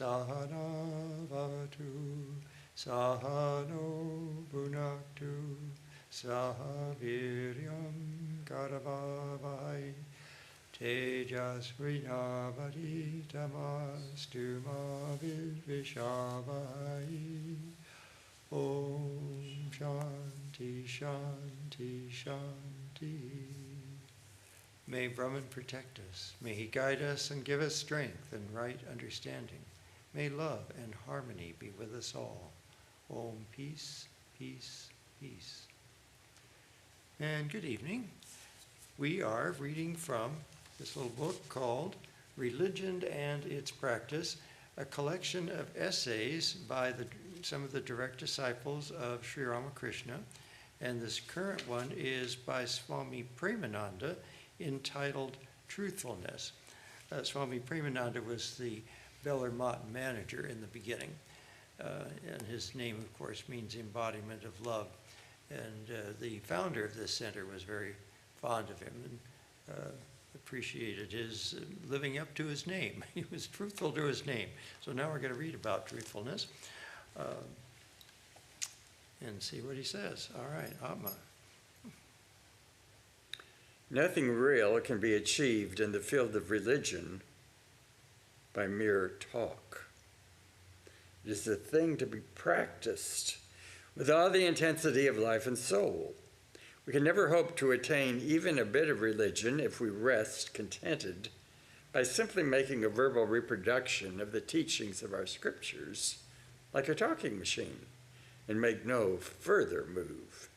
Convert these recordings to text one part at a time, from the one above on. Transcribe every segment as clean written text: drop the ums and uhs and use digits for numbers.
Sahana Vavatu Sahano Bhunaktu Saha Viryam Karavavai Tejasvinavaditamastu ma Vidvishavai. Om Shanti Shanti Shanti. May Brahman protect us. May he guide us and give us strength and right understanding. May love and harmony be with us all. Om peace, peace, peace. And good evening. We are reading from this little book called Religion and Its Practice, a collection of essays by some of the direct disciples of Sri Ramakrishna. And this current one is by Swami Premananda, entitled Truthfulness. Swami Premananda was the Bellarmine manager in the beginning. And his name, of course, means embodiment of love. And the founder of this center was very fond of him and appreciated his living up to his name. He was truthful to his name. So now we're going to read about truthfulness and see what he says. All right, Atma. Nothing real can be achieved in the field of religion by mere talk. It is a thing to be practiced with all the intensity of life and soul. We can never hope to attain even a bit of religion if we rest contented by simply making a verbal reproduction of the teachings of our scriptures like a talking machine and make no further move.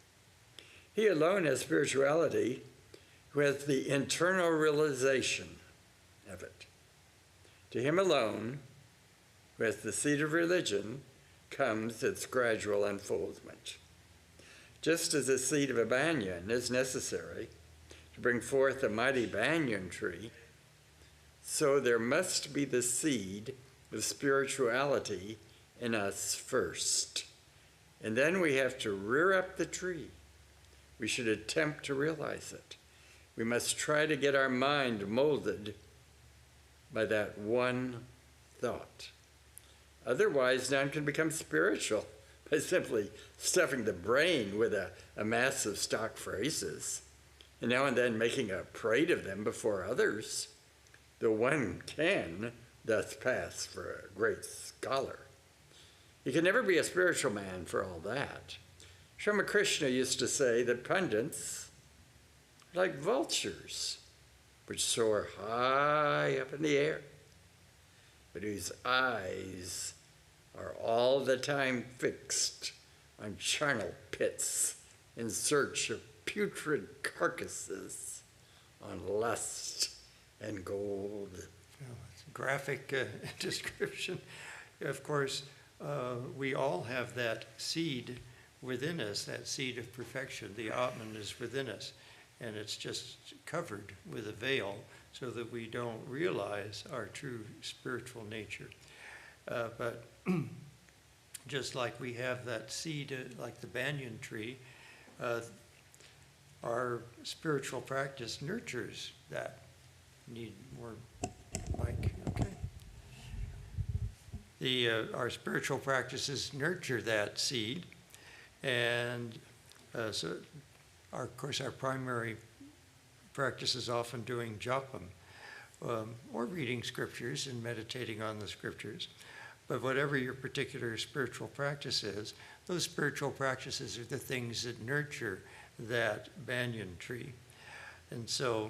He alone has spirituality who has the internal realization of it. To him alone, who has the seed of religion, comes its gradual unfoldment. Just as the seed of a banyan is necessary to bring forth a mighty banyan tree, so there must be the seed of spirituality in us first. And then we have to rear up the tree. We should attempt to realize it. We must try to get our mind molded by that one thought. Otherwise, none can become spiritual by simply stuffing the brain with a mass of stock phrases and now and then making a parade of them before others, though one can thus pass for a great scholar. You can never be a spiritual man for all that. Ramakrishna used to say that pundits are like vultures which soar high up in the air, but whose eyes are all the time fixed on charnel pits in search of putrid carcasses on lust and gold. Oh, it's a graphic description. Of course, we all have that seed within us, that seed of perfection. The Atman is within us, and it's just covered with a veil so that we don't realize our true spiritual nature. But just like we have that seed, like the banyan tree, our spiritual practice nurtures that. Need more mic, okay. Our spiritual practices nurture that seed, and so of course our primary practice is often doing japam, or reading scriptures and meditating on the scriptures. But whatever your particular spiritual practice is, those spiritual practices are the things that nurture that banyan tree. And so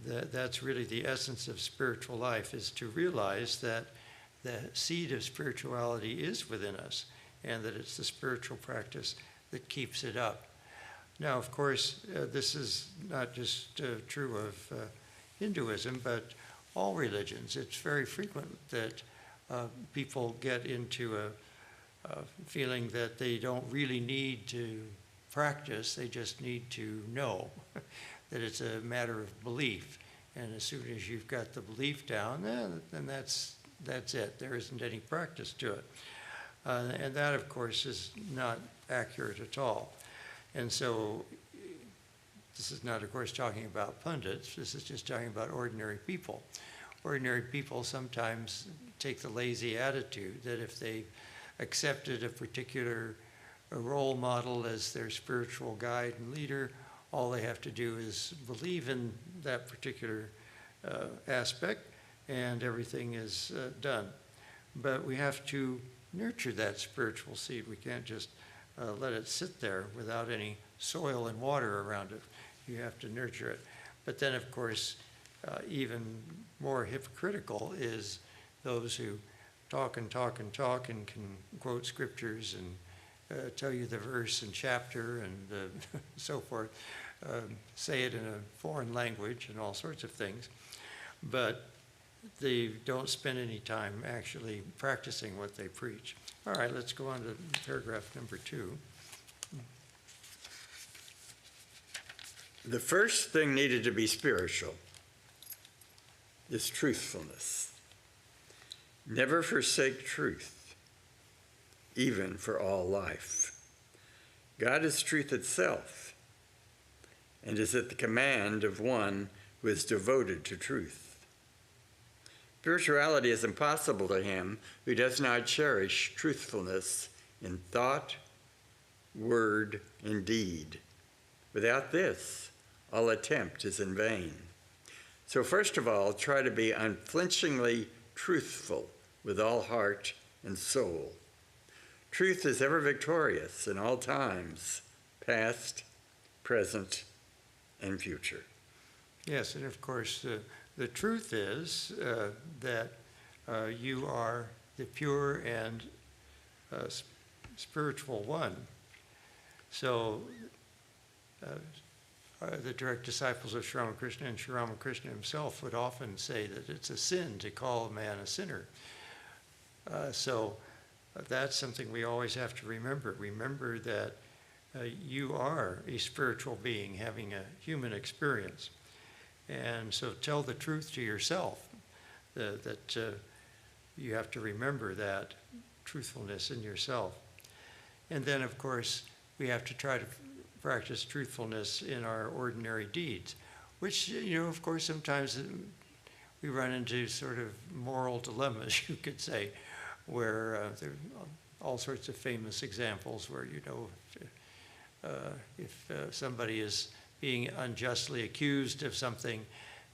that's really the essence of spiritual life, is to realize that the seed of spirituality is within us, and that it's the spiritual practice that keeps it up. Now, of course, this is not just true of Hinduism, but all religions. It's very frequent that people get into a feeling that they don't really need to practice, they just need to know, that it's a matter of belief. And as soon as you've got the belief down, then that's it. There isn't any practice to it. And that, of course, is not accurate at all. And so this is not, of course, talking about pundits. This is just talking about ordinary people. Ordinary people sometimes take the lazy attitude that if they accepted a particular role model as their spiritual guide and leader, all they have to do is believe in that particular aspect, and everything is done. But we have to nurture that spiritual seed. We can't just let it sit there without any soil and water around it. You have to nurture it. But then, of course, even more hypocritical is those who talk and talk and talk and can quote scriptures and tell you the verse and chapter and so forth, say it in a foreign language and all sorts of things. But they don't spend any time actually practicing what they preach. All right, let's go on to paragraph number 2. The first thing needed to be spiritual is truthfulness. Never forsake truth, even for all life. God is truth itself, and is at the command of one who is devoted to truth. Spirituality is impossible to him who does not cherish truthfulness in thought, word, and deed. Without this, all attempt is in vain. So first of all, try to be unflinchingly truthful with all heart and soul. Truth is ever victorious in all times, past, present, and future. Yes, and of course, the truth is that you are the pure and spiritual one. So the direct disciples of Sri Ramakrishna and Sri Ramakrishna himself would often say that it's a sin to call a man a sinner. So that's something we always have to remember. Remember that you are a spiritual being having a human experience. And so tell the truth to yourself, that you have to remember that truthfulness in yourself. And then, of course, we have to try to practice truthfulness in our ordinary deeds, which, of course, sometimes we run into sort of moral dilemmas, you could say, where there are all sorts of famous examples where, if somebody is being unjustly accused of something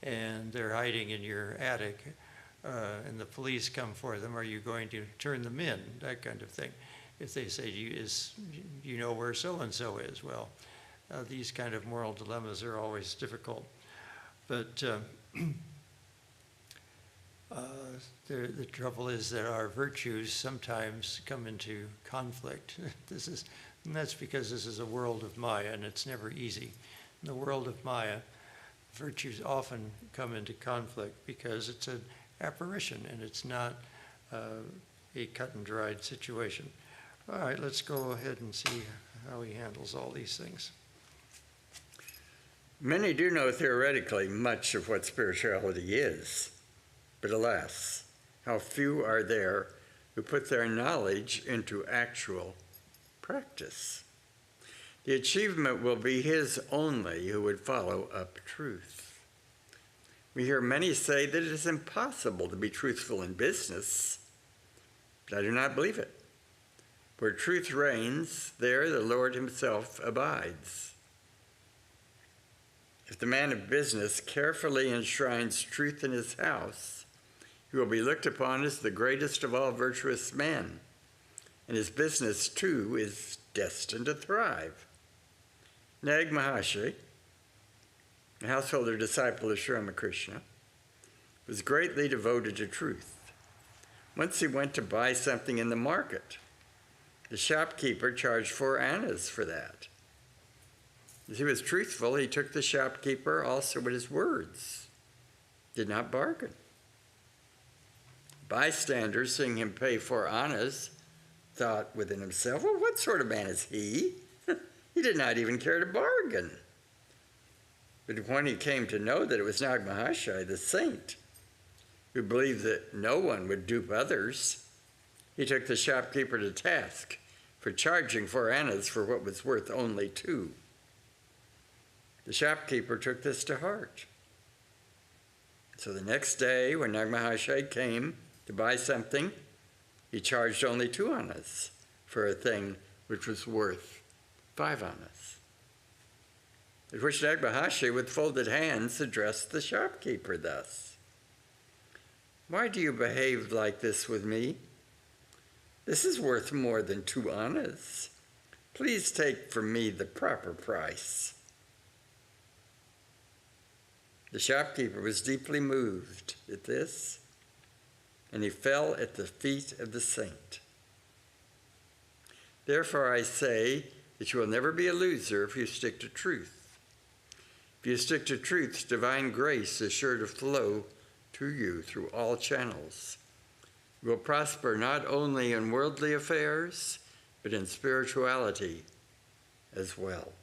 and they're hiding in your attic and the police come for them, are you going to turn them in? That kind of thing. If they say to you, you know where so-and-so is? Well, these kind of moral dilemmas are always difficult. But the trouble is that our virtues sometimes come into conflict. And that's because this is a world of Maya, and it's never easy. In the world of Maya, virtues often come into conflict because it's an apparition and it's not a cut and dried situation. All right, let's go ahead and see how he handles all these things. Many do know theoretically much of what spirituality is, but alas, how few are there who put their knowledge into actual practice. The achievement will be his only who would follow up truth. We hear many say that it is impossible to be truthful in business, but I do not believe it. Where truth reigns, there the Lord himself abides. If the man of business carefully enshrines truth in his house, he will be looked upon as the greatest of all virtuous men, and his business, too, is destined to thrive. Nag Maharishi, a householder disciple of Sri Ramakrishna, was greatly devoted to truth. Once he went to buy something in the market. The shopkeeper charged 4 annas for that. As he was truthful, he took the shopkeeper also at his words, did not bargain. Bystanders, seeing him pay 4 annas, thought within himself, well, what sort of man is he? He did not even care to bargain. But when he came to know that it was Nag Maharishi, the saint, who believed that no one would dupe others, he took the shopkeeper to task for charging 4 annas for what was worth only 2. The shopkeeper took this to heart. So the next day, when Nag Maharishi came To buy something, he charged only 2 annas for a thing which was worth 5 annas. At which Nagmahashi, with folded hands, addressed the shopkeeper thus: "Why do you behave like this with me? This is worth more than 2 annas. Please take from me the proper price." The shopkeeper was deeply moved at this, and he fell at the feet of the saint. Therefore I say that you will never be a loser if you stick to truth. If you stick to truth, divine grace is sure to flow to you through all channels. You will prosper not only in worldly affairs, but in spirituality as well.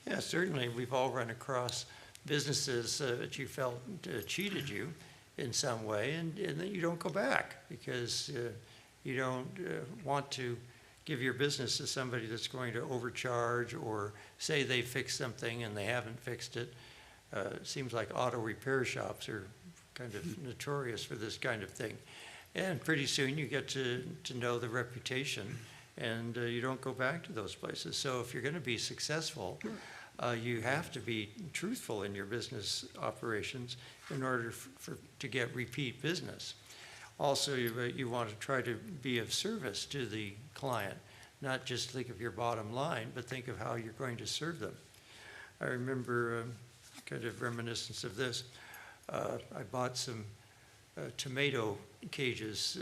Yeah, certainly. We've all run across businesses that you felt cheated you in some way, and then you don't go back because you don't want to give your business to somebody that's going to overcharge or say they fixed something and they haven't fixed it. It seems like auto repair shops are kind of notorious for this kind of thing. And pretty soon you get to know the reputation, and you don't go back to those places. So if you're going to be successful, you have to be truthful in your business operations in order to get repeat business. Also, you want to try to be of service to the client, not just think of your bottom line, but think of how you're going to serve them. I remember kind of reminiscence of this. I bought some tomato cages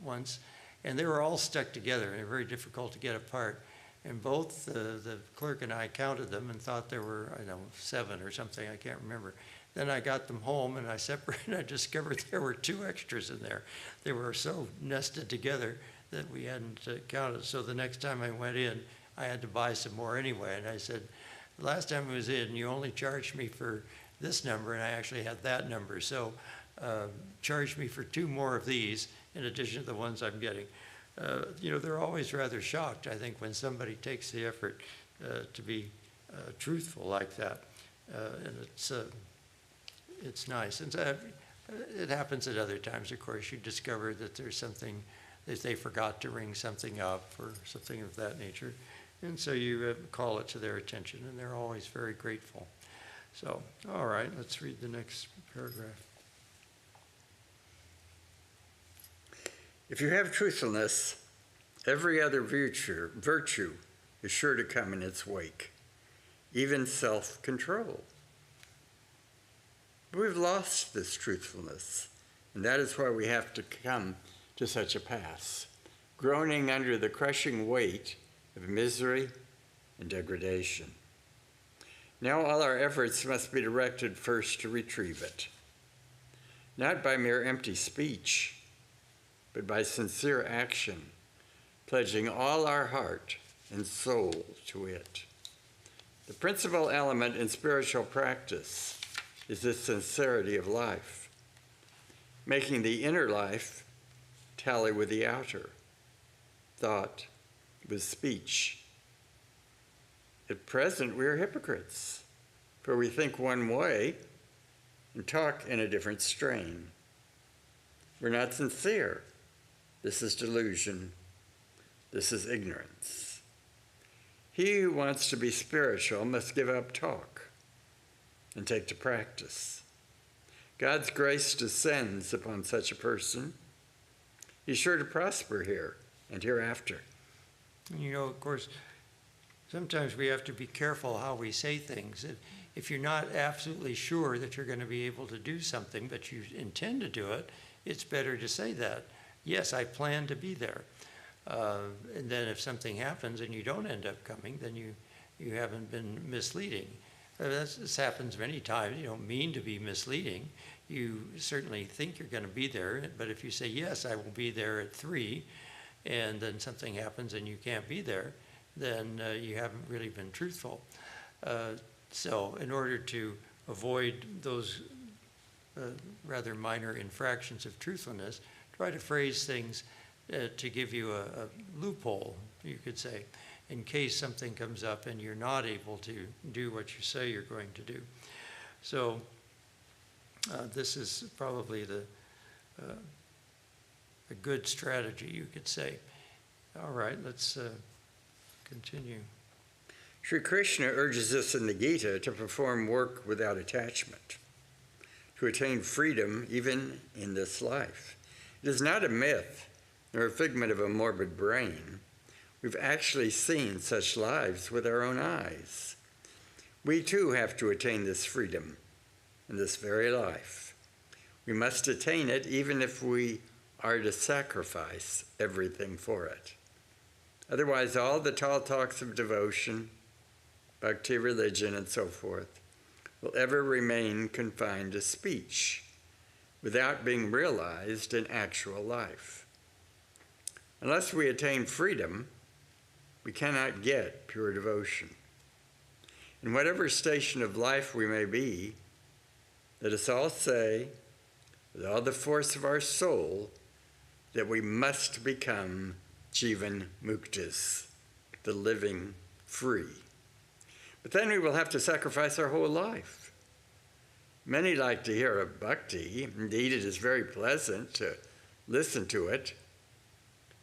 once, and they were all stuck together, and they're very difficult to get apart. And both the clerk and I counted them and thought there were, I don't know, 7 or something, I can't remember. Then I got them home and I separated, I discovered there were 2 extras in there. They were so nested together that we hadn't counted. So the next time I went in, I had to buy some more anyway. And I said, the last time I was in, you only charged me for this number, and I actually had that number. So charge me for 2 more of these in addition to the ones I'm getting. They're always rather shocked, I think, when somebody takes the effort to be truthful like that. And it's nice. And it happens at other times, of course. You discover that there's something, that they forgot to ring something up or something of that nature. And so you call it to their attention, and they're always very grateful. So, all right, let's read the next paragraph. If you have truthfulness, every other virtue is sure to come in its wake, even self-control. But we've lost this truthfulness, and that is why we have to come to such a pass, groaning under the crushing weight of misery and degradation. Now all our efforts must be directed first to retrieve it, not by mere empty speech, but by sincere action, pledging all our heart and soul to it. The principal element in spiritual practice is the sincerity of life, making the inner life tally with the outer, thought with speech. At present, we are hypocrites, for we think one way and talk in a different strain. We're not sincere. This is delusion. This is ignorance. He who wants to be spiritual must give up talk and take to practice. God's grace descends upon such a person. He's sure to prosper here and hereafter. Of course, sometimes we have to be careful how we say things. If you're not absolutely sure that you're going to be able to do something, but you intend to do it, it's better to say that. Yes, I plan to be there. And then if something happens and you don't end up coming, then you haven't been misleading. This happens many times. You don't mean to be misleading. You certainly think you're going to be there, but if you say, yes, I will be there at 3, and then something happens and you can't be there, then you haven't really been truthful. So in order to avoid those rather minor infractions of truthfulness, try to phrase things to give you a loophole, you could say, in case something comes up and you're not able to do what you say you're going to do. So this is probably the a good strategy, you could say. All right, let's continue. Sri Krishna urges us in the Gita to perform work without attachment, to attain freedom even in this life. It is not a myth nor a figment of a morbid brain. We've actually seen such lives with our own eyes. We too have to attain this freedom in this very life. We must attain it even if we are to sacrifice everything for it. Otherwise, all the tall talks of devotion, bhakti, religion, and so forth will ever remain confined to speech without being realized in actual life. Unless we attain freedom, we cannot get pure devotion. In whatever station of life we may be, let us all say, with all the force of our soul, that we must become Jivan Muktas, the living free. But then we will have to sacrifice our whole life. Many like to hear of bhakti. Indeed, it is very pleasant to listen to it,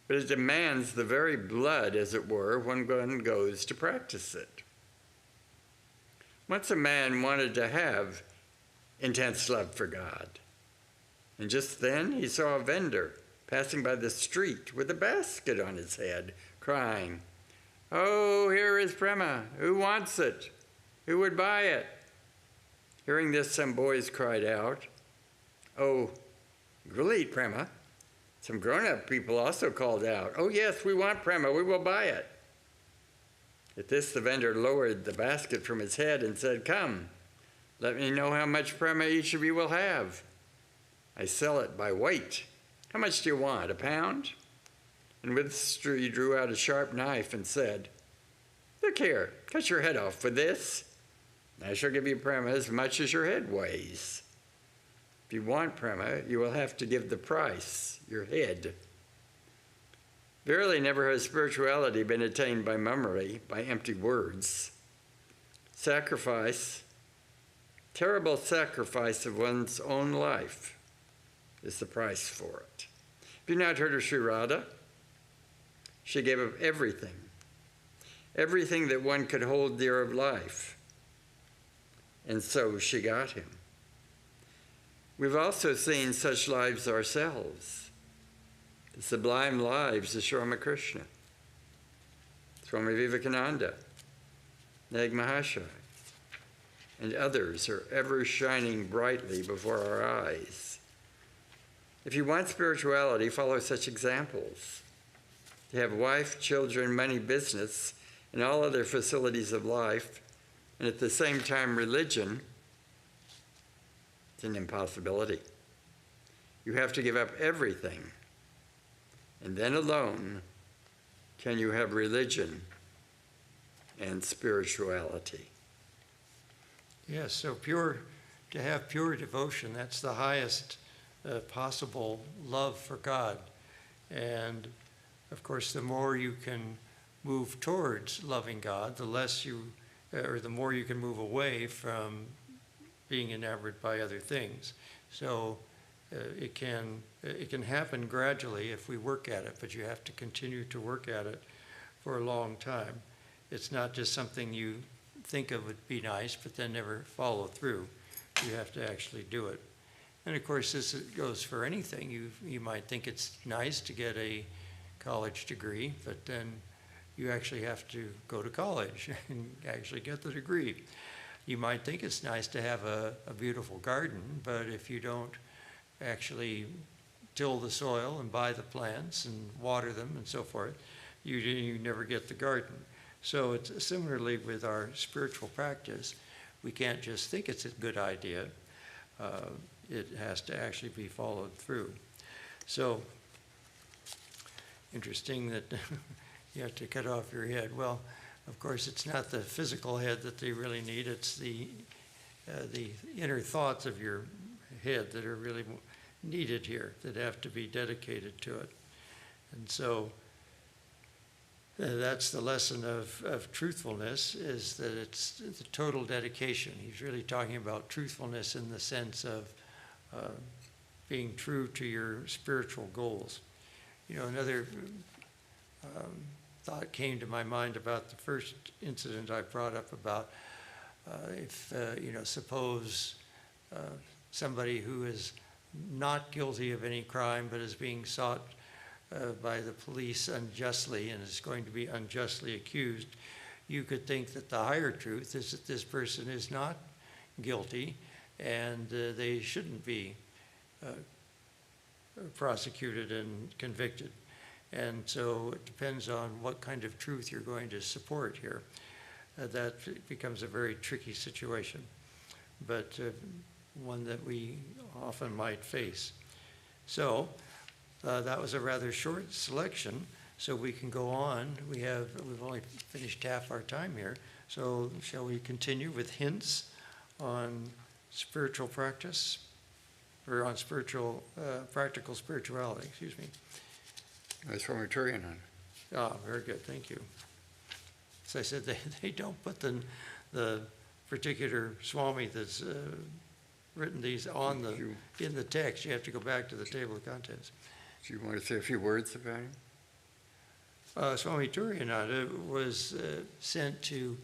but it demands the very blood, as it were, when one goes to practice it. Once a man wanted to have intense love for God, and just then he saw a vendor passing by the street with a basket on his head, crying, "Oh, here is prema. Who wants it? Who would buy it?" Hearing this, some boys cried out, "Oh, we'll eat prema." Some grown-up people also called out, "Oh yes, we want prema. We will buy it." At this, the vendor lowered the basket from his head and said, "Come, let me know how much prema each of you will have. I sell it by weight. How much do you want, a pound?" And with this, he drew out a sharp knife and said, "Look here, cut your head off for this. I shall give you prema as much as your head weighs. If you want prema, you will have to give the price, your head." Verily, never has spirituality been attained by mummery, by empty words. Sacrifice, terrible sacrifice of one's own life, is the price for it. Have you not heard of Sri Radha? She gave up everything that one could hold dear of life, and so she got him. We've also seen such lives ourselves, the sublime lives of Ramakrishna, Swami Vivekananda, Nag Mahashaya, and others are ever shining brightly before our eyes. If you want spirituality, follow such examples. To have wife, children, money, business, and all other facilities of life, and at the same time religion, it's an impossibility. You have to give up everything, and then alone can you have religion and spirituality. Yes, so to have pure devotion, that's the highest possible love for God. And of course, the more you can move towards loving God, the more you can move away from being enamored by other things. So it can happen gradually if we work at it, but you have to continue to work at it for a long time. It's not just something you think of would be nice, but then never follow through. You have to actually do it. And of course, this goes for anything. You might think it's nice to get a college degree, but then you actually have to go to college and actually get the degree. You might think it's nice to have a beautiful garden, but if you don't actually till the soil and buy the plants and water them and so forth, you never get the garden. So it's similarly with our spiritual practice. We can't just think it's a good idea. It has to actually be followed through. So interesting that you have to cut off your head. Well, of course, it's not the physical head that they really need. It's the inner thoughts of your head that are really needed here, that have to be dedicated to it. And so that's the lesson of truthfulness, is that it's the total dedication. He's really talking about truthfulness in the sense of being true to your spiritual goals. Another thought came to my mind about the first incident I brought up about if, suppose somebody who is not guilty of any crime but is being sought by the police unjustly and is going to be unjustly accused, you could think that the higher truth is that this person is not guilty and they shouldn't be prosecuted and convicted. And so it depends on what kind of truth you're going to support here. That becomes a very tricky situation, but one that we often might face. So that was a rather short selection, so we can go on. We've only finished half our time here, so shall we continue with hints on spiritual practice, or on practical spirituality, excuse me. That's Ramakrishna. Ah, very good, thank you. As I said, they don't put the particular Swami that's written these in the text. You have to go back to the table of contents. Do you want to say a few words about him? Swami Turiyananda was sent to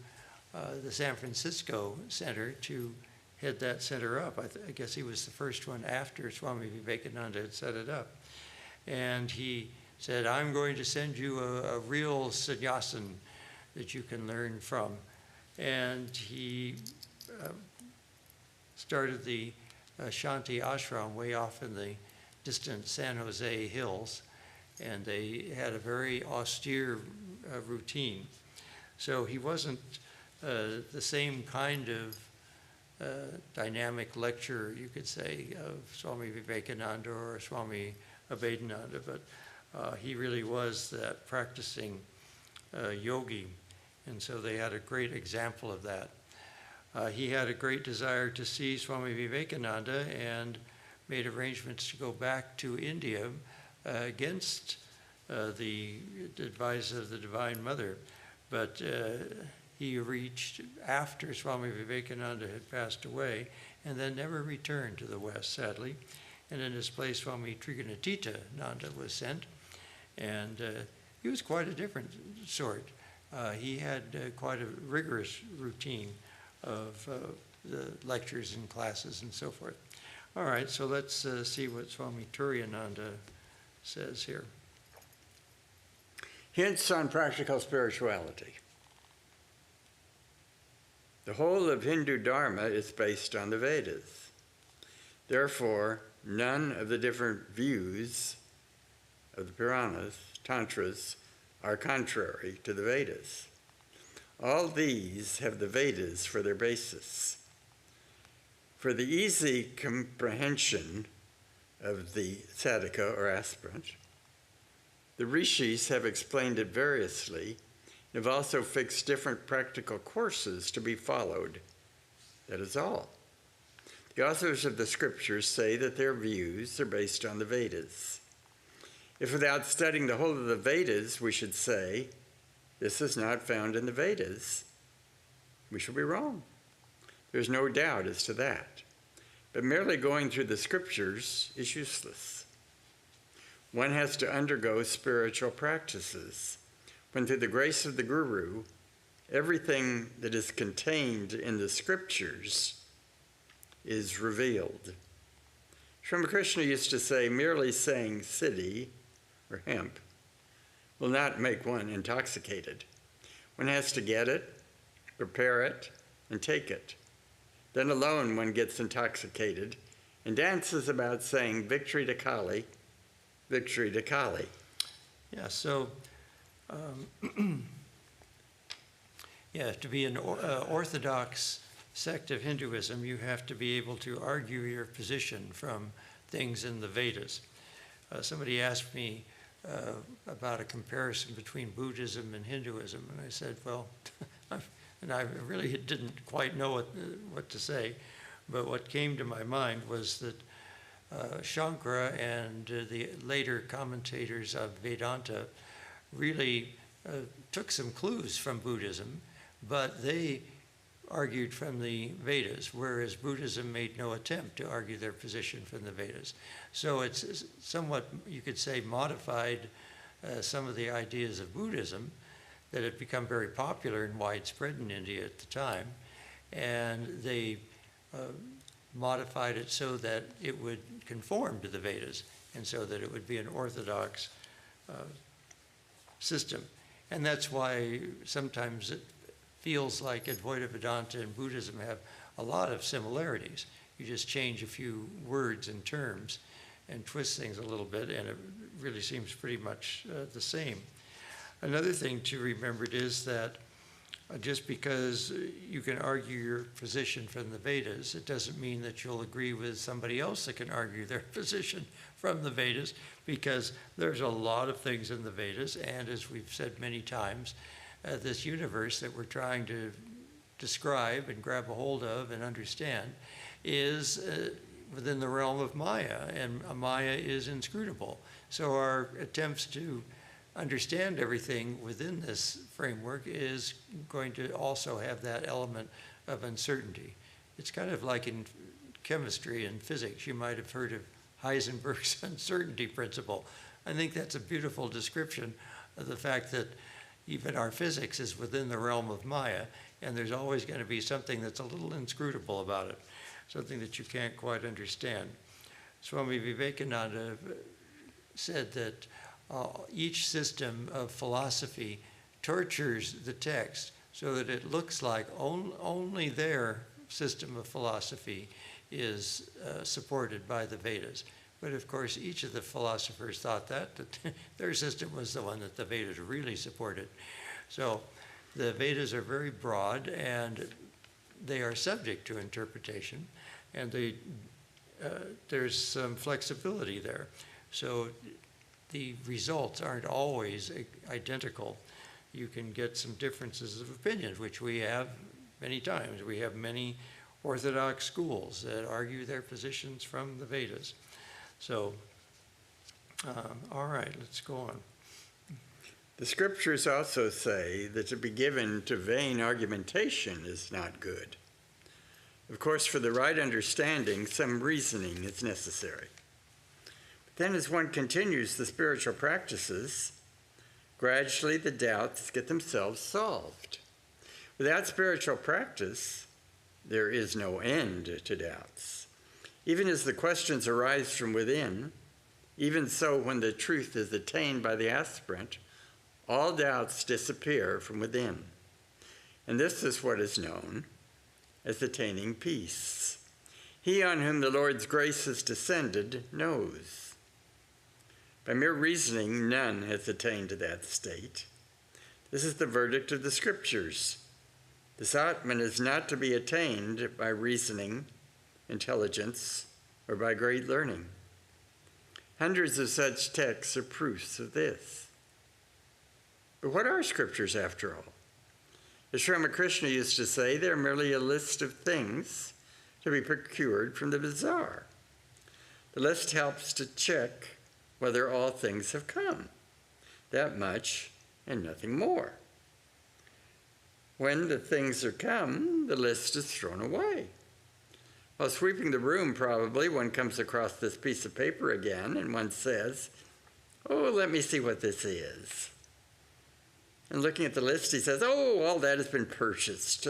the San Francisco Center to head that center up. I guess he was the first one after Swami Vivekananda had set it up. And he said, I'm going to send you a real sannyasin that you can learn from. And he started the Shanti Ashram way off in the distant San Jose hills. And they had a very austere routine. So he wasn't the same kind of dynamic lecturer, you could say, of Swami Vivekananda or Swami Abhedananda, but he really was that practicing yogi, and so they had a great example of that. He had a great desire to see Swami Vivekananda and made arrangements to go back to India against the advice of the Divine Mother, but he reached after Swami Vivekananda had passed away and then never returned to the West, sadly. And in his place, Swami Trigunatita Nanda was sent. And he was quite a different sort. He had quite a rigorous routine of the lectures and classes and so forth. All right, so let's see what Swami Turiyananda says here. Hints on practical spirituality. The whole of Hindu Dharma is based on the Vedas. Therefore, none of the different views of the Puranas, Tantras, are contrary to the Vedas. All these have the Vedas for their basis. For the easy comprehension of the sadhaka or aspirant, the rishis have explained it variously and have also fixed different practical courses to be followed. That is all. The authors of the scriptures say that their views are based on the Vedas. If without studying the whole of the Vedas, we should say, this is not found in the Vedas, we shall be wrong. There's no doubt as to that. But merely going through the scriptures is useless. One has to undergo spiritual practices, when through the grace of the Guru, everything that is contained in the scriptures is revealed. Ramakrishna used to say, merely saying siddhi, or hemp, will not make one intoxicated. One has to get it, prepare it, and take it. Then alone one gets intoxicated and dances about saying, victory to Kali, victory to Kali. Yeah, so to be an orthodox sect of Hinduism, you have to be able to argue your position from things in the Vedas. Somebody asked me about a comparison between Buddhism and Hinduism, and I said, well, and I really didn't quite know what to say, but what came to my mind was that Shankara and the later commentators of Vedanta really took some clues from Buddhism, but they argued from the Vedas, whereas Buddhism made no attempt to argue their position from the Vedas. So it's somewhat, you could say, modified some of the ideas of Buddhism that had become very popular and widespread in India at the time, and they modified it so that it would conform to the Vedas and so that it would be an orthodox system. And that's why sometimes it feels like Advaita Vedanta and Buddhism have a lot of similarities. You just change a few words and terms and twist things a little bit, and it really seems pretty much the same. Another thing to remember is that just because you can argue your position from the Vedas, it doesn't mean that you'll agree with somebody else that can argue their position from the Vedas, because there's a lot of things in the Vedas, and as we've said many times, this universe that we're trying to describe and grab a hold of and understand is within the realm of Maya, and Maya is inscrutable. So our attempts to understand everything within this framework is going to also have that element of uncertainty. It's kind of like in chemistry and physics. You might have heard of Heisenberg's uncertainty principle. I think that's a beautiful description of the fact that even our physics is within the realm of Maya, and there's always going to be something that's a little inscrutable about it, something that you can't quite understand. Swami Vivekananda said that each system of philosophy tortures the text so that it looks like only their system of philosophy is supported by the Vedas. But of course, each of the philosophers thought that their system was the one that the Vedas really supported. So the Vedas are very broad, and they are subject to interpretation, and there's some flexibility there. So the results aren't always identical. You can get some differences of opinions, which we have many times. We have many Orthodox schools that argue their positions from the Vedas. So, all right, let's go on. The scriptures also say that to be given to vain argumentation is not good. Of course, for the right understanding, some reasoning is necessary. But then as one continues the spiritual practices, gradually the doubts get themselves solved. Without spiritual practice, there is no end to doubts. Even as the questions arise from within, even so when the truth is attained by the aspirant, all doubts disappear from within. And this is what is known as attaining peace. He on whom the Lord's grace has descended knows. By mere reasoning, none has attained to that state. This is the verdict of the scriptures. This Atman is not to be attained by reasoning, intelligence, or by great learning. Hundreds of such texts are proofs of this. But what are scriptures after all? As Ramakrishna used to say, they're merely a list of things to be procured from the bazaar. The list helps to check whether all things have come. That much and nothing more. When the things are come, the list is thrown away. While sweeping the room, probably, one comes across this piece of paper again, and one says, "Oh, let me see what this is." And looking at the list, he says, "Oh, all that has been purchased.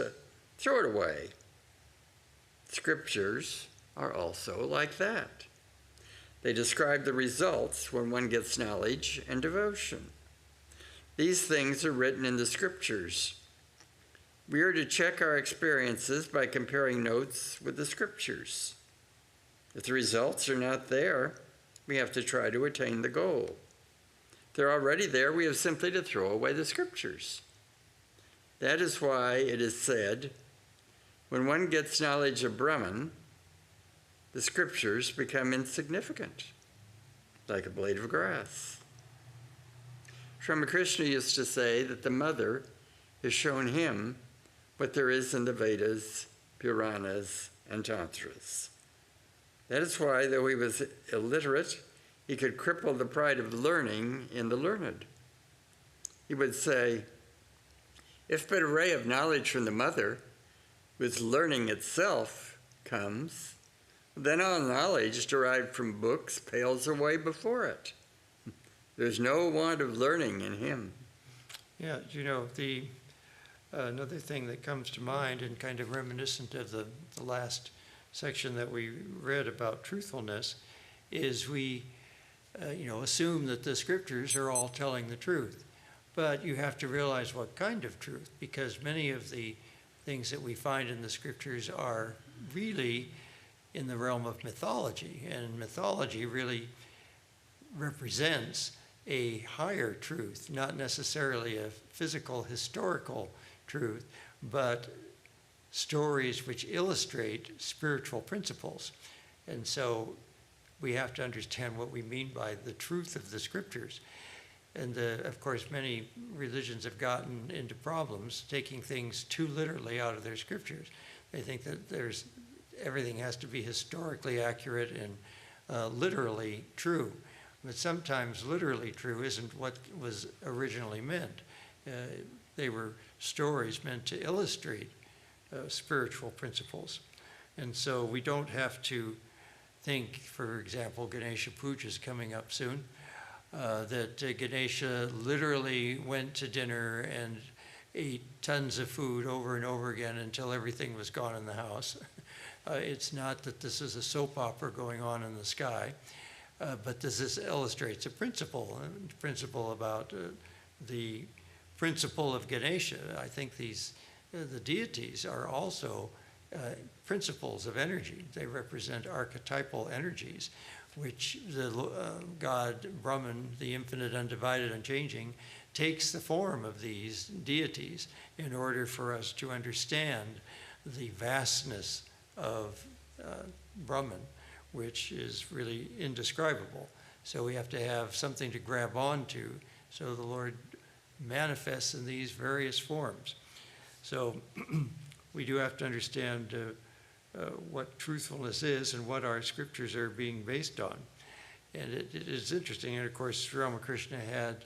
Throw it away." Scriptures are also like that. They describe the results when one gets knowledge and devotion. These things are written in the scriptures. We are to check our experiences by comparing notes with the scriptures. If the results are not there, we have to try to attain the goal. If they're already there, we have simply to throw away the scriptures. That is why it is said, when one gets knowledge of Brahman, the scriptures become insignificant, like a blade of grass. Ramakrishna used to say that the mother has shown him what there is in the Vedas, Puranas, and Tantras. That is why, though he was illiterate, he could cripple the pride of learning in the learned. He would say, "If but a ray of knowledge from the mother with learning itself comes, then all knowledge derived from books pales away before it. There's no want of learning in him. Yeah, another thing that comes to mind, and kind of reminiscent of the last section that we read about truthfulness, is we assume that the scriptures are all telling the truth. But you have to realize what kind of truth, because many of the things that we find in the scriptures are really in the realm of mythology, and mythology really represents a higher truth, not necessarily a physical, historical truth, but stories which illustrate spiritual principles. And so we have to understand what we mean by the truth of the scriptures. And of course, many religions have gotten into problems taking things too literally out of their scriptures. They think that everything has to be historically accurate and literally true. But sometimes literally true isn't what was originally meant. They were stories meant to illustrate spiritual principles. And so we don't have to think, for example, Ganesha Puja is coming up soon, that Ganesha literally went to dinner and ate tons of food over and over again until everything was gone in the house. It's not that this is a soap opera going on in the sky, but this illustrates a principle about the principle of Ganesha. I think the deities are also principles of energy. They represent archetypal energies, which the God, Brahman, the infinite, undivided, unchanging, takes the form of these deities in order for us to understand the vastness of Brahman, which is really indescribable. So we have to have something to grab onto. So the Lord manifests in these various forms. So we do have to understand what truthfulness is and what our scriptures are being based on. And it is interesting. And of course, Ramakrishna had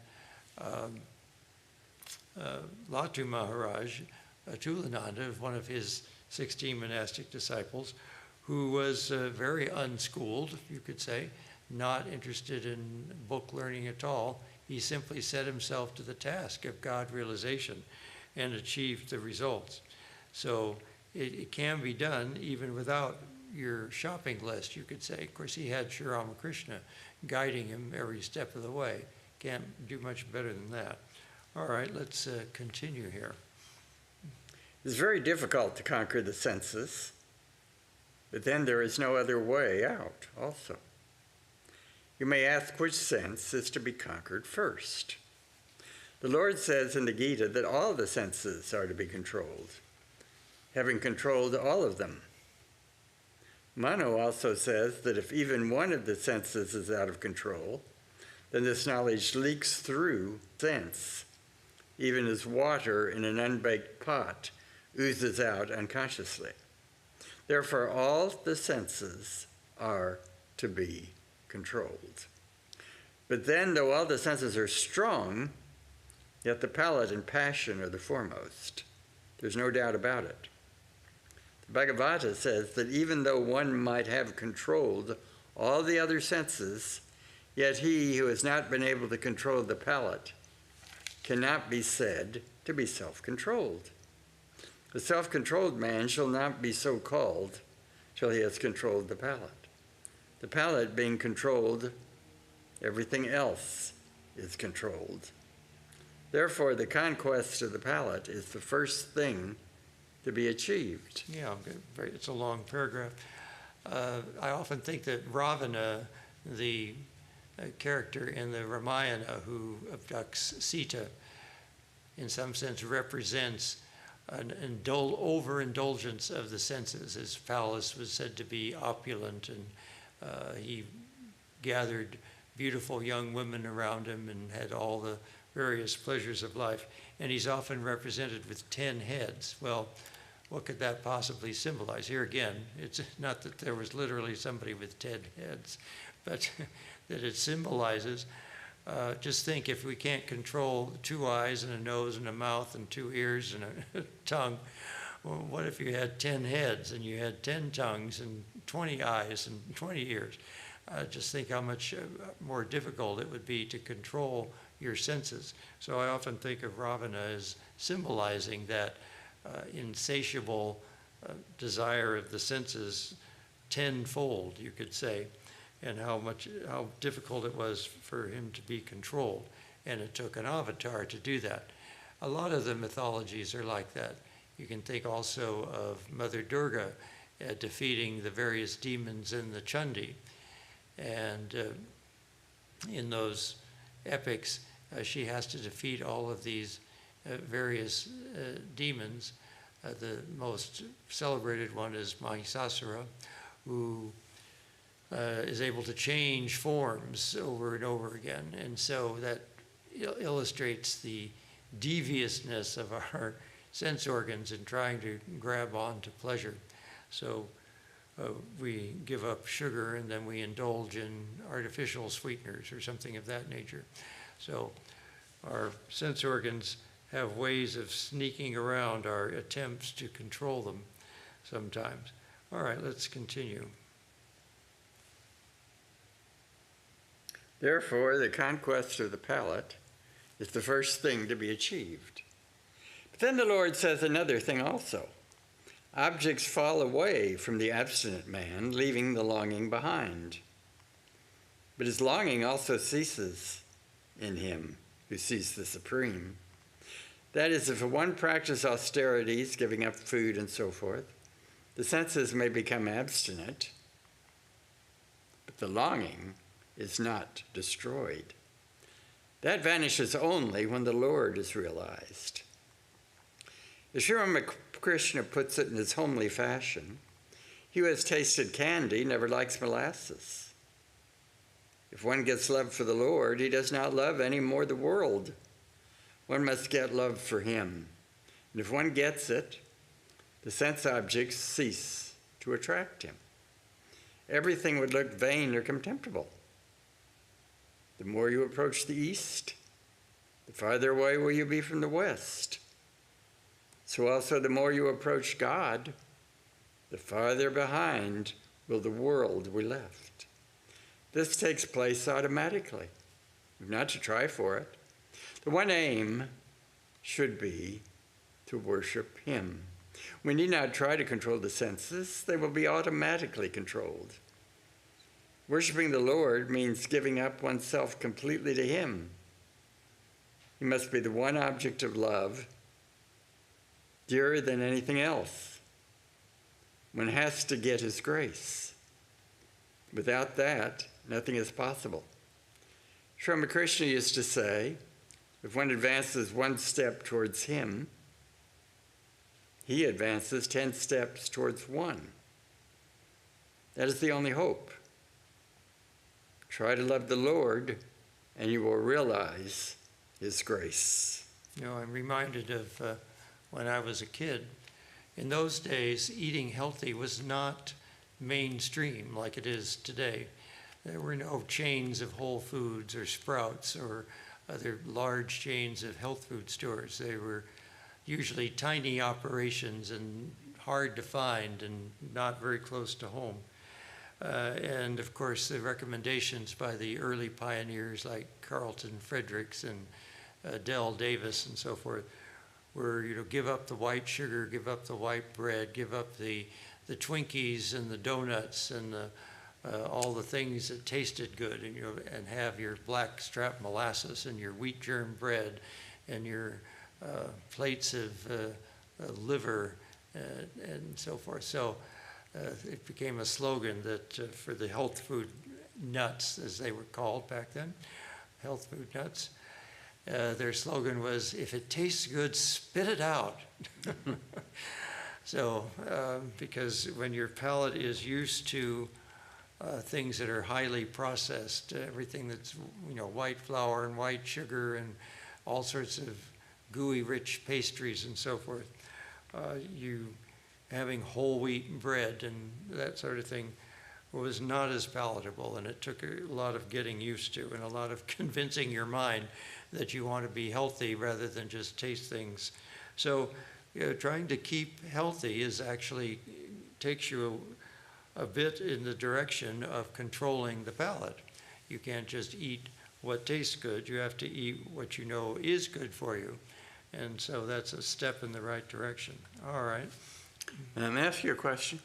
Latu Maharaj, Atmavidyananda, one of his 16 monastic disciples, who was very unschooled, you could say, not interested in book learning at all. He simply set himself to the task of God realization and achieved the results. So it can be done even without your shopping list, you could say. Of course, he had Sri Ramakrishna guiding him every step of the way. Can't do much better than that. All right, let's continue here. It's very difficult to conquer the senses, but then there is no other way out also. You may ask which sense is to be conquered first. The Lord says in the Gita that all the senses are to be controlled, having controlled all of them. Manu also says that if even one of the senses is out of control, then this knowledge leaks through sense, even as water in an unbaked pot oozes out unconsciously. Therefore, all the senses are to be controlled. But then, though all the senses are strong, yet the palate and passion are the foremost. There's no doubt about it. The Bhagavata says that even though one might have controlled all the other senses, yet he who has not been able to control the palate cannot be said to be self-controlled. The self-controlled man shall not be so called till he has controlled the palate. The palate being controlled, everything else is controlled. Therefore, the conquest of the palate is the first thing to be achieved. Yeah, it's a long paragraph. I often think that Ravana, the character in the Ramayana who abducts Sita, in some sense represents an overindulgence of the senses. His palace was said to be opulent, and he gathered beautiful young women around him and had all the various pleasures of life. And he's often represented with 10 heads. Well, what could that possibly symbolize? Here again, it's not that there was literally somebody with 10 heads, but that it symbolizes, just think, if we can't control 2 eyes and a nose and a mouth and 2 ears and a tongue, Well, what if you had 10 heads and you had 10 tongues and 20 eyes and 20 ears? Just think how much more difficult it would be to control your senses. So I often think of Ravana as symbolizing that insatiable desire of the senses tenfold, you could say, and how difficult it was for him to be controlled. And it took an avatar to do that. A lot of the mythologies are like that. You can think also of Mother Durga defeating the various demons in the Chandi. And in those epics, she has to defeat all of these various demons. The most celebrated one is Mahisasura, who is able to change forms over and over again. And so that illustrates the deviousness of our sense organs in trying to grab on to pleasure. So we give up sugar and then we indulge in artificial sweeteners or something of that nature. So our sense organs have ways of sneaking around our attempts to control them sometimes. All right, let's continue. Therefore, the conquest of the palate is the first thing to be achieved. But then the Lord says another thing also. Objects fall away from the abstinent man, leaving the longing behind. But his longing also ceases in him who sees the supreme. That is, if one practices austerities, giving up food and so forth, the senses may become abstinent, but the longing is not destroyed. That vanishes only when the Lord is realized. As Sri Ramakrishna puts it in his homely fashion, he who has tasted candy never likes molasses. If one gets love for the Lord, he does not love any more the world. One must get love for him. And if one gets it, the sense objects cease to attract him. Everything would look vain or contemptible. The more you approach the east, the farther away will you be from the west. So also the more you approach God, the farther behind will the world be left. This takes place automatically. We've not to try for it. The one aim should be to worship him. We need not try to control the senses. They will be automatically controlled. Worshipping the Lord means giving up oneself completely to him. He must be the one object of love, dearer than anything else. One has to get his grace. Without that, nothing is possible. Sri Ramakrishna used to say, if one advances one step towards him, he advances 10 steps towards one. That is the only hope. Try to love the Lord, and you will realize his grace. You know, I'm reminded of when I was a kid. In those days, eating healthy was not mainstream like it is today. There were no chains of Whole Foods or Sprouts or other large chains of health food stores. They were usually tiny operations and hard to find and not very close to home. And of course, the recommendations by the early pioneers like Carlton Fredericks and Dell Davis and so forth were, you know, give up the white sugar, give up the white bread, give up the Twinkies and the donuts and all the things that tasted good, and, you know, and have your black strap molasses and your wheat germ bread and your plates of liver and so forth. So it became a slogan that for the health food nuts, as they were called back then, health food nuts, their slogan was, if it tastes good, spit it out. So, because when your palate is used to things that are highly processed, everything that's, you know, white flour and white sugar and all sorts of gooey rich pastries and so forth, you having whole wheat bread and that sort of thing was not as palatable, and it took a lot of getting used to and a lot of convincing your mind that you want to be healthy rather than just taste things. So trying to keep healthy is actually takes you a bit in the direction of controlling the palate. You can't just eat what tastes good. You have to eat what you know is good for you. And so that's a step in the right direction. All right. Let me ask you a question.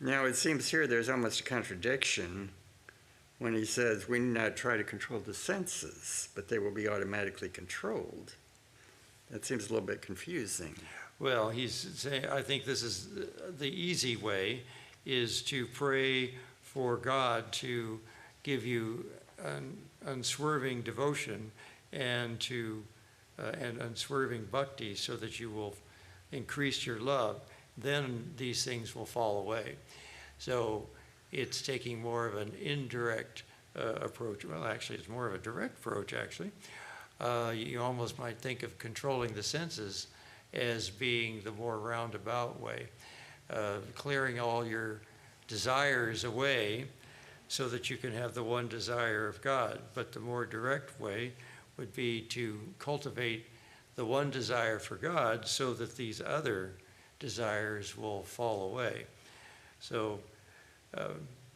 Now, it seems here there's almost a contradiction when he says we need not try to control the senses, but they will be automatically controlled. That seems a little bit confusing. Well, he's saying, I think this is the easy way, is to pray for God to give you an unswerving devotion and unswerving bhakti so that you will increase your love. Then these things will fall away. So it's taking more of an indirect approach. Well, actually, it's more of a direct approach, actually. You almost might think of controlling the senses as being the more roundabout way, clearing all your desires away so that you can have the one desire of God. But the more direct way would be to cultivate the one desire for God so that these other desires will fall away. So,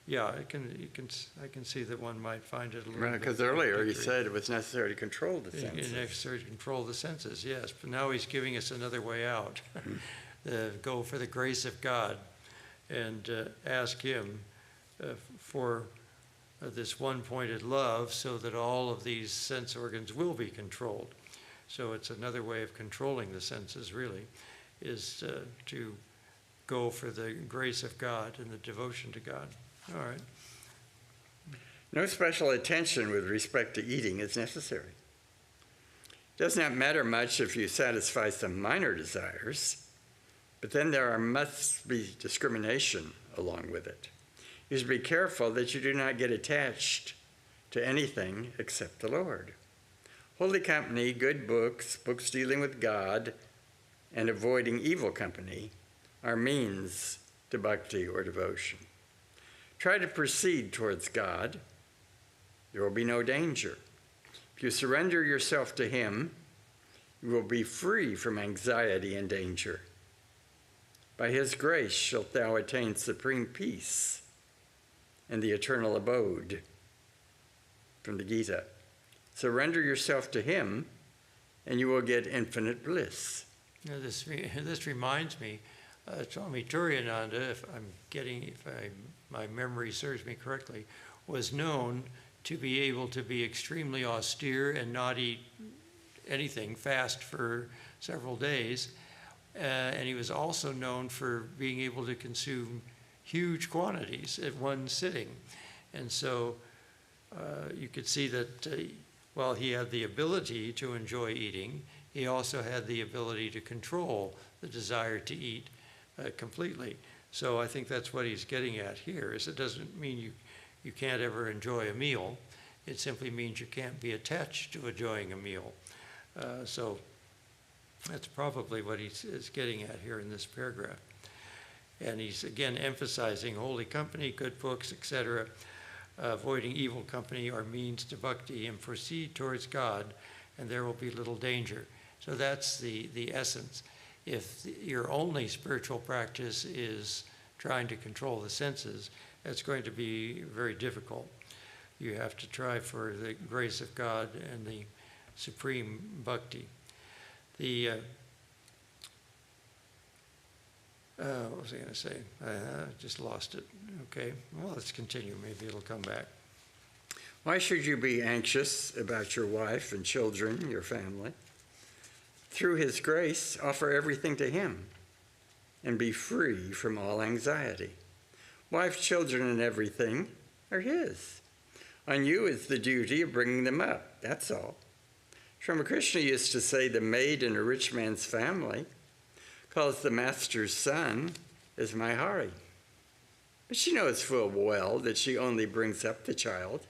yeah, I can see that one might find it a little bit. Because earlier he said it was necessary to control the senses. It's necessary to control the senses, yes. But now he's giving us another way out. Go for the grace of God and ask him for this one-pointed love so that all of these sense organs will be controlled. So it's another way of controlling the senses, really, is to go for the grace of God and the devotion to God. All right. No special attention with respect to eating is necessary. It does not matter much if you satisfy some minor desires, but then there must be discrimination along with it. You should be careful that you do not get attached to anything except the Lord. Holy company, good books, books dealing with God, and avoiding evil company are means to bhakti or devotion. Try to proceed towards God. There will be no danger. If you surrender yourself to him, you will be free from anxiety and danger. By his grace shalt thou attain supreme peace and the eternal abode. From the Gita. Surrender yourself to him, and you will get infinite bliss. Now this reminds me, Swami Turiyananda, if my memory serves me correctly, was known to be able to be extremely austere and not eat anything, fast for several days. And he was also known for being able to consume huge quantities at one sitting. And so you could see that while he had the ability to enjoy eating, he also had the ability to control the desire to eat completely. So I think that's what he's getting at here, is it doesn't mean you can't ever enjoy a meal. It simply means you can't be attached to enjoying a meal. So that's probably what he's getting at here in this paragraph. And he's again emphasizing holy company, good books, etc., avoiding evil company are means to bhakti, and proceed towards God, and there will be little danger. So that's the essence. If your only spiritual practice is trying to control the senses, that's going to be very difficult. You have to try for the grace of God and the supreme bhakti. What was I going to say? I just lost it. Okay, well, let's continue. Maybe it'll come back. Why should you be anxious about your wife and children, your family? Through his grace, offer everything to him and be free from all anxiety. Wife, children, and everything are his. On you is the duty of bringing them up, that's all. Ramakrishna used to say the maid in a rich man's family calls the master's son as my Hari. But she knows full well that she only brings up the child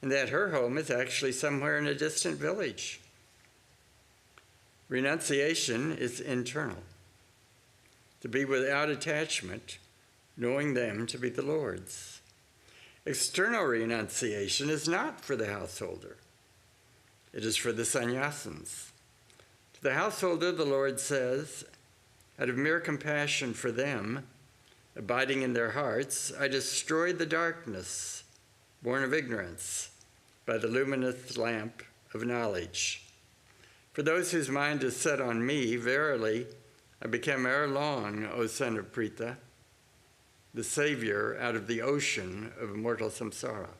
and that her home is actually somewhere in a distant village. Renunciation is internal. To be without attachment, knowing them to be the Lord's. External renunciation is not for the householder. It is for the sannyasins. To The householder, the Lord says, out of mere compassion for them, abiding in their hearts, I destroy the darkness, born of ignorance, by the luminous lamp of knowledge. For those whose mind is set on me, verily, I become ere long, O son of Pritha, the Savior out of the ocean of mortal samsara.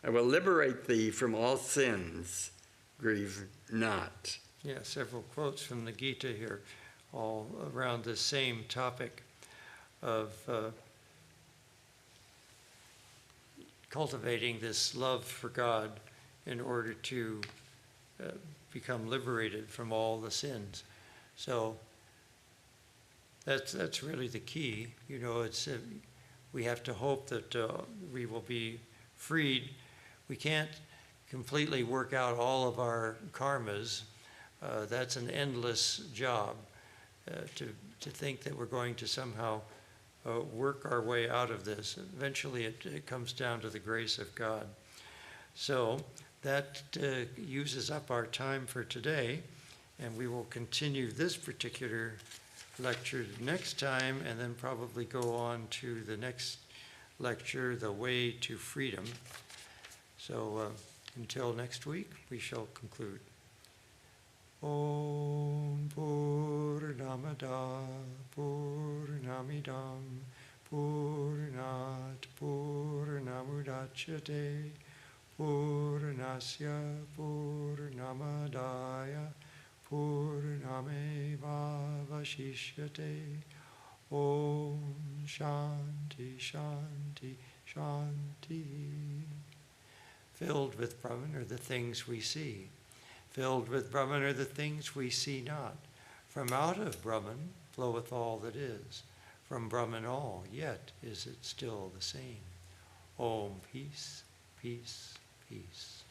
I will liberate thee from all sins, grieve not. Yeah, several quotes from the Gita here, all around the same topic of cultivating this love for God in order to become liberated from all the sins. So that's really the key. You know, it's we have to hope that we will be freed. We can't completely work out all of our karmas. That's an endless job. To think that we're going to somehow work our way out of this. Eventually it comes down to the grace of God. So that uses up our time for today, and we will continue this particular lecture next time, and then probably go on to the next lecture, The Way to Freedom. So until next week, we shall conclude. Om Purnamada Purnamidam Purnat Purnamudachyate Purnasya Purnamadaya Purnamevavashishyate. Om Shanti Shanti Shanti. Filled with Brahman are the things we see. Filled with Brahman are the things we see not. From out of Brahman floweth all that is. From Brahman all, yet is it still the same. Om, peace, peace, peace.